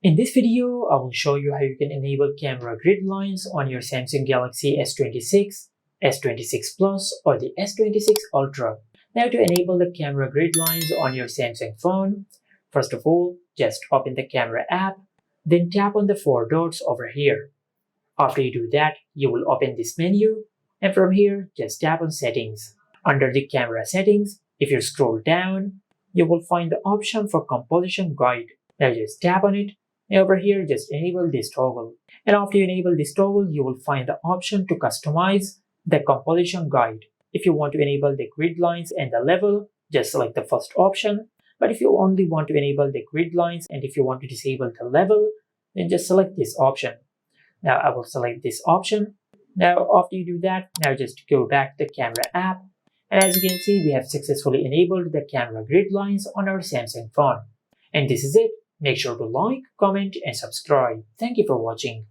In this video, I will show you how you can enable camera grid lines on your Samsung Galaxy S26, S26 Plus or the S26 Ultra. Now to enable the camera grid lines on your Samsung phone, first of all, just open the camera app, then tap on the four dots over here. After you do that, you will open this menu, and from here, just tap on Settings. Under the camera settings, if you scroll down, you will find the option for Composition Guide. Now just tap on it, and over here, just enable this toggle. And after you enable this toggle, you will find the option to customize the Composition Guide. If you want to enable the grid lines and the level, just select the first option. But if you only want to enable the grid lines and if you want to disable the level, then just select this option. Now I will select this option. Now after you do that, now just go back to the camera app. And as you can see, we have successfully enabled the camera grid lines on our Samsung phone. And this is it. Make sure to like, comment, and subscribe. Thank you for watching.